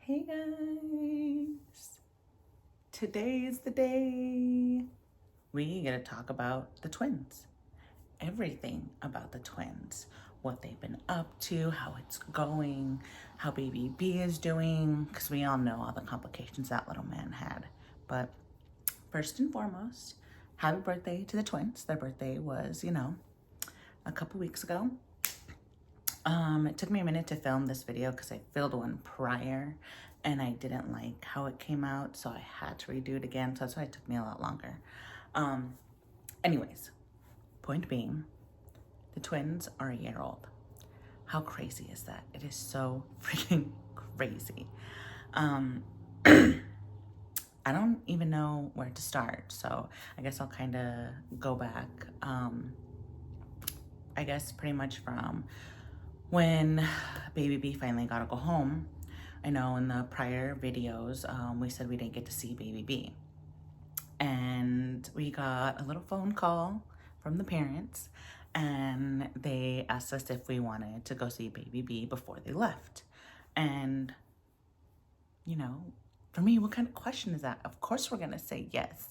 Hey guys, today is the day we get to talk about the twins. Everything about the twins, what they've been up to, how it's going, how baby B is doing, because we all know all the complications that little man had. But first and foremost, happy birthday to the twins. Their birthday was, a couple weeks ago. It took me a minute to film this video because I filmed one prior and I didn't like how it came out, so I had to redo it again. So that's why it took me a lot longer. Anyways, point being, the twins are a year old. How crazy is that? It is so freaking crazy. I don't even know where to start, so I guess I'll kind of go back. I guess pretty much from when baby B finally got to go home. I know in the prior videos, we said we didn't get to see baby B. And we got a little phone call from the parents and they asked us if we wanted to go see baby B before they left. And, for me, what kind of question is that? Of course we're gonna say yes.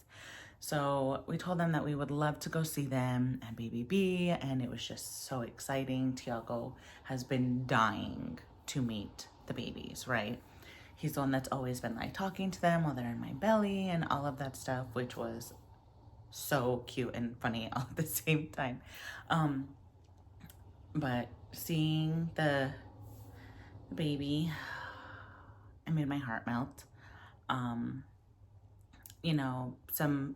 So we told them that we would love to go see them and baby B, and it was just so exciting. Tiago has been dying to meet the babies, right? He's the one that's always been like talking to them while they're in my belly and all of that stuff, which was so cute and funny all at the same time. But seeing the baby, it made my heart melt. Some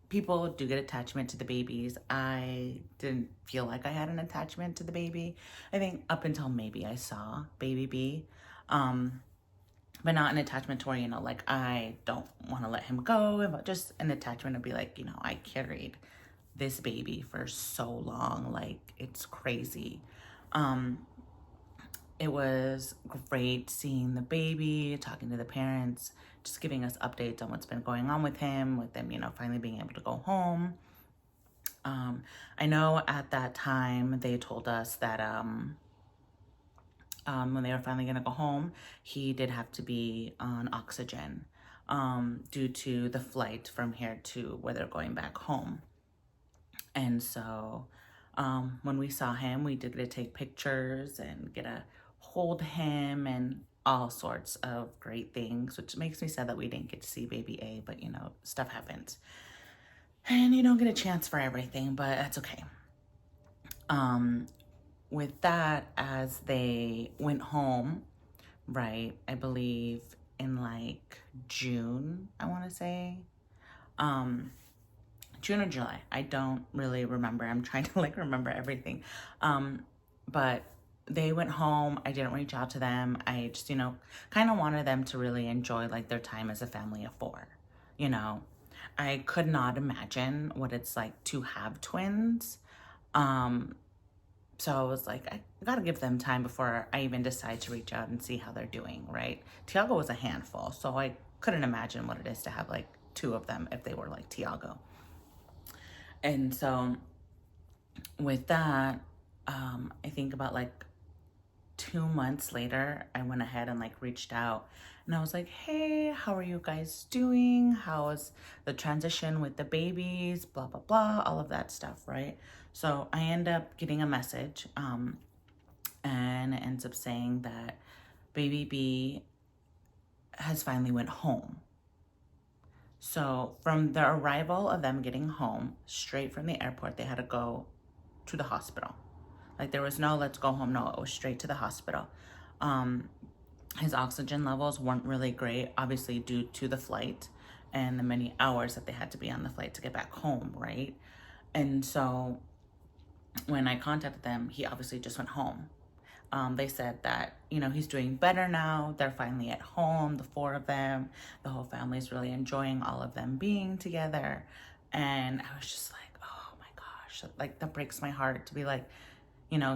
people do get attachment to the babies. I didn't feel like I had an attachment to the baby. I think up until maybe I saw baby B. But not an attachment to where, like I don't want to let him go, but just an attachment to be like, I carried this baby for so long. Like, it's crazy. It was great seeing the baby, talking to the parents, just giving us updates on what's been going on with them, finally being able to go home. I know at that time they told us that when they were finally going to go home, he did have to be on oxygen due to the flight from here to where they're going back home. And so when we saw him, we did get to take pictures and get to hold him and all sorts of great things, which makes me sad that we didn't get to see baby A, but stuff happens. And you don't get a chance for everything, but that's okay. With that, as they went home, right, I believe in like June, I want to say, June or July. I don't really remember. I'm trying to remember everything. But they went home. I didn't reach out to them. I just, kind of wanted them to really enjoy like their time as a family of four. I could not imagine what it's like to have twins. So I was like, I gotta give them time before I even decide to reach out and see how they're doing, right? Tiago was a handful, so I couldn't imagine what it is to have like two of them if they were like Tiago. And so with that, I think about like 2 months later, I went ahead and like reached out and I was like, hey, how are you guys doing? How is the transition with the babies? Blah, blah, blah, all of that stuff, right? So I end up getting a message and it ends up saying that baby B has finally went home. So from the arrival of them getting home, straight from the airport, they had to go to the hospital. Like there was no let's go home. No, it was straight to the hospital. His oxygen levels weren't really great, obviously due to the flight and the many hours that they had to be on the flight to get back home, right? And so when I contacted them, he obviously just went home. They said that, he's doing better now. They're finally at home, the four of them. The whole family's really enjoying all of them being together. And I was just like, oh my gosh, like that breaks my heart to be like,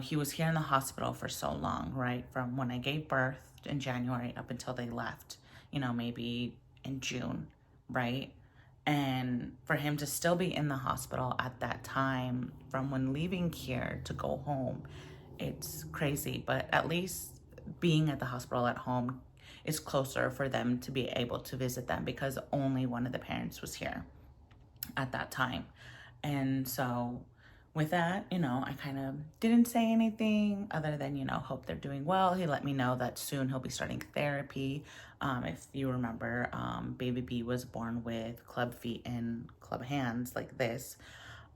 he was here in the hospital for so long, right? From when I gave birth in January up until they left, maybe in June, right? And for him to still be in the hospital at that time, from when leaving here to go home, it's crazy. But at least being at the hospital at home, is closer for them to be able to visit them, because only one of the parents was here at that time. And so with that, I kind of didn't say anything other than, hope they're doing well. He let me know that soon he'll be starting therapy. If you remember, baby B was born with club feet and club hands like this.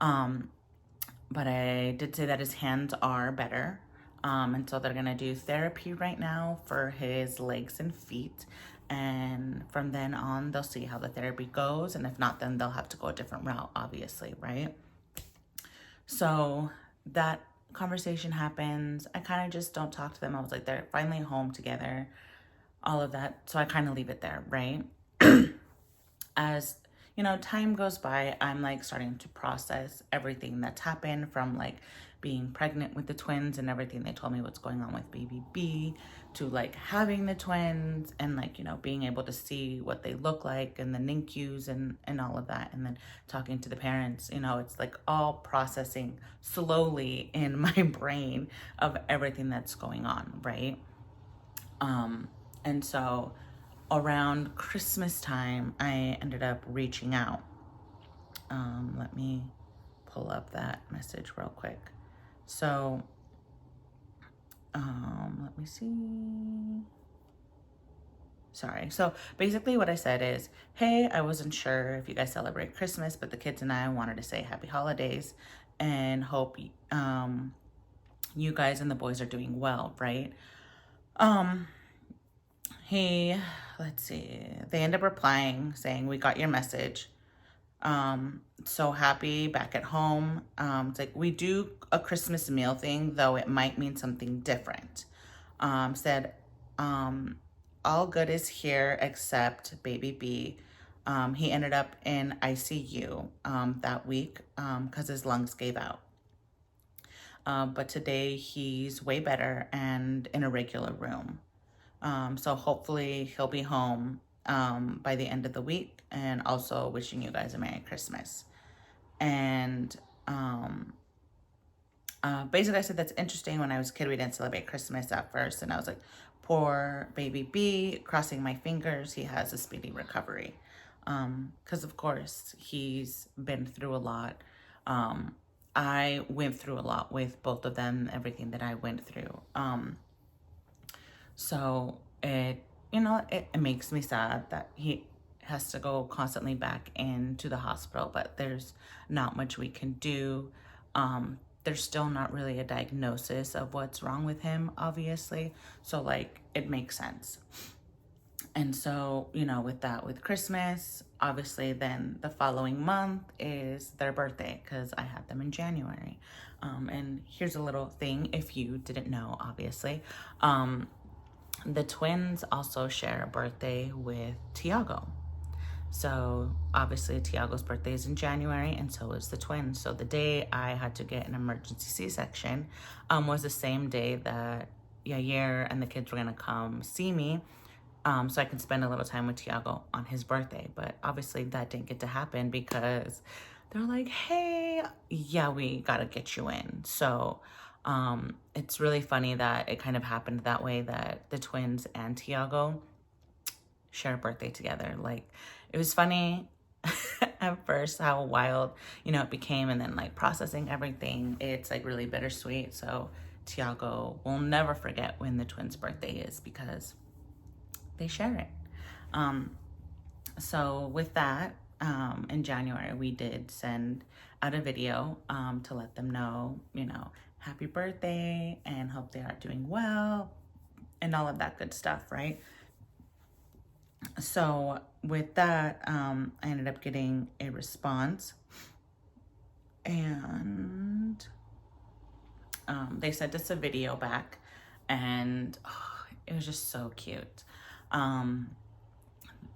But I did say that his hands are better. And so they're going to do therapy right now for his legs and feet. And from then on, they'll see how the therapy goes. And if not, then they'll have to go a different route, obviously, right? So that conversation happens. I kind of just don't talk to them. I was like, they're finally home together, all of that. So I kind of leave it there, right? As time goes by, I'm like starting to process everything that's happened, from like being pregnant with the twins and everything they told me what's going on with baby B, to like having the twins and like, being able to see what they look like and the NICUs and all of that. And then talking to the parents, it's like all processing slowly in my brain of everything that's going on, right? And so around Christmas time, I ended up reaching out. Let me pull up that message real quick. So, let me see. Sorry. So basically what I said is, hey, I wasn't sure if you guys celebrate Christmas, but the kids and I wanted to say happy holidays and hope you guys and the boys are doing well, right? Let's see. They end up replying saying, we got your message. So happy back at home. It's like, we do a Christmas meal thing, though it might mean something different. Said, all good is here except baby B. He ended up in ICU that week because his lungs gave out. But today he's way better and in a regular room. So hopefully he'll be home by the end of the week, and also wishing you guys a Merry Christmas. And basically I said, that's interesting. When I was a kid, we didn't celebrate Christmas at first. And I was like, poor baby B, crossing my fingers, he has a speedy recovery. Because of course he's been through a lot. I went through a lot with both of them, everything that I went through. So it makes me sad that he has to go constantly back into the hospital, but there's not much we can do. There's still not really a diagnosis of what's wrong with him, obviously. So like, it makes sense. And so, with Christmas, obviously then the following month is their birthday, because I had them in January. And here's a little thing, if you didn't know, obviously. The twins also share a birthday with Tiago. So obviously Tiago's birthday is in January, and so is the twins. So the day I had to get an emergency C-section was the same day that Yair and the kids were gonna come see me, so I can spend a little time with Tiago on his birthday. But obviously that didn't get to happen because they're like, hey, yeah, we gotta get you in. So it's really funny that it kind of happened that way, that the twins and Tiago share a birthday together. Like, it was funny at first how wild, it became, and then like processing everything, it's like really bittersweet. So Tiago will never forget when the twins' birthday is, because they share it. So with that, in January, we did send out a video to let them know, happy birthday and hope they are doing well and all of that good stuff, right? So with that, I ended up getting a response, and they sent us a video back, and it was just so cute.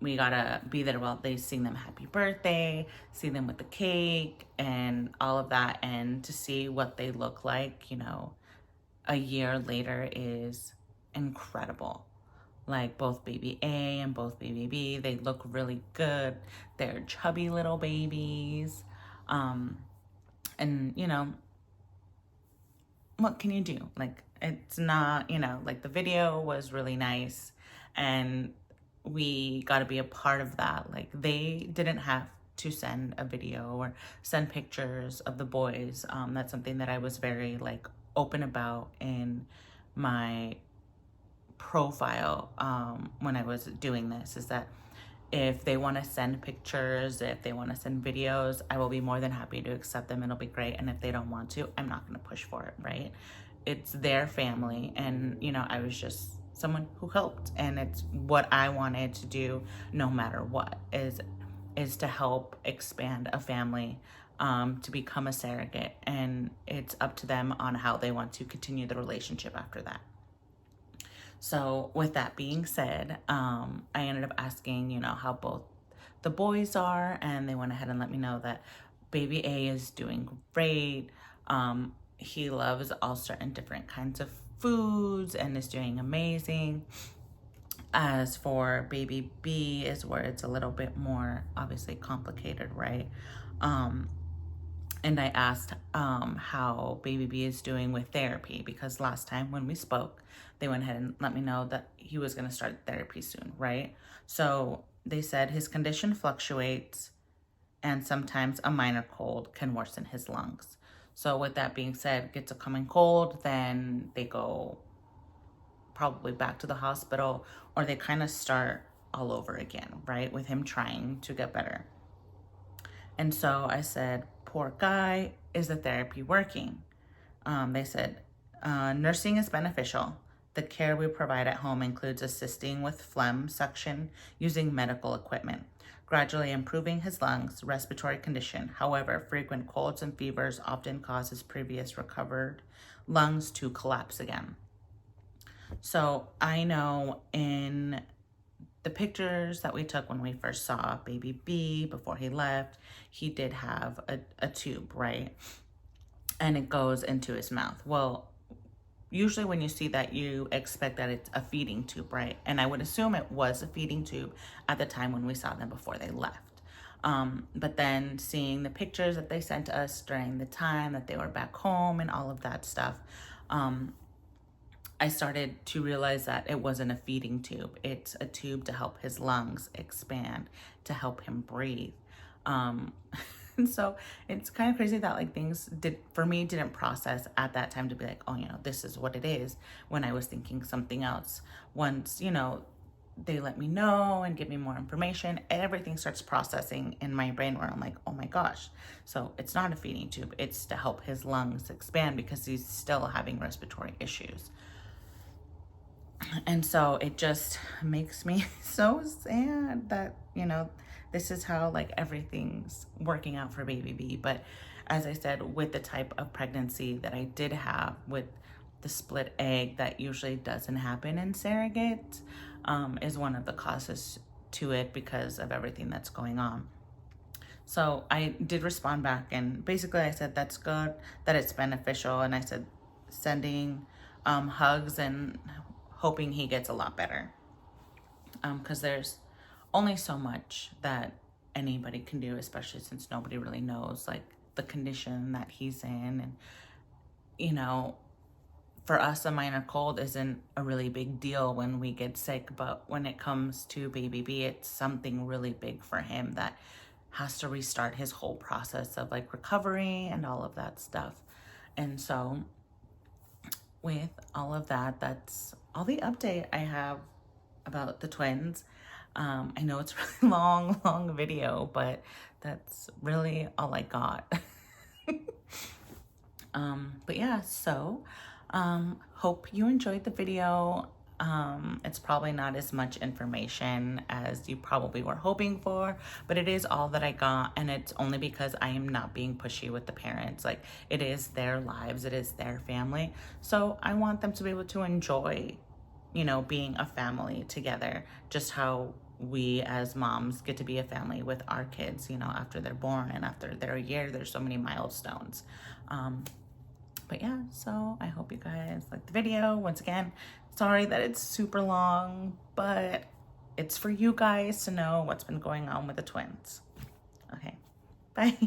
We gotta be there while they sing them happy birthday, see them with the cake and all of that, and to see what they look like, a year later is incredible. Like, both baby A and both baby B, they look really good. They're chubby little babies. And what can you do? Like, it's not, like, the video was really nice, and we got to be a part of that. Like, they didn't have to send a video or send pictures of the boys. That's something that I was very like open about in my profile when I was doing this, is that if they want to send pictures, if they want to send videos, I will be more than happy to accept them. It'll be great. And if they don't want to, I'm not going to push for it, right? It's their family. And, you know, I was just someone who helped. And it's what I wanted to do no matter what, is to help expand a family, to become a surrogate. And it's up to them on how they want to continue the relationship after that. So with that being said, I ended up asking, you know, how both the boys are, and they went ahead and let me know that baby A is doing great. He loves all certain different kinds of foods and is doing amazing. As for baby B is where it's a little bit more obviously complicated, right? And I asked how baby B is doing with therapy, because last time when we spoke, they went ahead and let me know that he was going to start therapy soon, right? So they said his condition fluctuates, and sometimes a minor cold can worsen his lungs. So with that being said, gets a common cold, then they go probably back to the hospital, or they kind of start all over again, right? With him trying to get better. And so I said, poor guy, is the therapy working? They said, nursing is beneficial. The care we provide at home includes assisting with phlegm suction using medical equipment, gradually improving his lungs, respiratory condition. However, frequent colds and fevers often cause his previous recovered lungs to collapse again. So I know in the pictures that we took when we first saw baby B before he left, he did have a tube, right? And it goes into his mouth. Well, usually when you see that, you expect that it's a feeding tube, right? And I would assume it was a feeding tube at the time when we saw them before they left. But then seeing the pictures that they sent us during the time that they were back home and all of that stuff, I started to realize that it wasn't a feeding tube. It's a tube to help his lungs expand, to help him breathe. And so it's kind of crazy that like things didn't process at that time to be like, oh, you know, this is what it is, when I was thinking something else. Once, you know, they let me know and give me more information, everything starts processing in my brain where I'm like, oh my gosh. So it's not a feeding tube. It's to help his lungs expand because he's still having respiratory issues. And so it just makes me so sad that, you know, this is how like everything's working out for baby B. But as I said, with the type of pregnancy that I did have with the split egg, that usually doesn't happen in surrogates, is one of the causes to it because of everything that's going on. So I did respond back, and basically I said that's good, that it's beneficial, and I said sending hugs and hoping he gets a lot better, because there's only so much that anybody can do, especially since nobody really knows like the condition that he's in. And you know, for us, a minor cold isn't a really big deal when we get sick, but when it comes to baby B, it's something really big for him that has to restart his whole process of like recovery and all of that stuff. And so with all of that, that's all the update I have about the twins. I know it's a really long video, but that's really all I got. But yeah, so hope you enjoyed the video. It's probably not as much information as you probably were hoping for, but it is all that I got, and it's only because I am not being pushy with the parents. Like, it is their lives, it is their family, so I want them to be able to enjoy, you know, being a family together, just how we as moms get to be a family with our kids, you know, after they're born and after their year. There's so many milestones. But yeah, so I hope you guys liked the video. Once again, sorry that it's super long, but it's for you guys to know what's been going on with the twins. Okay, bye.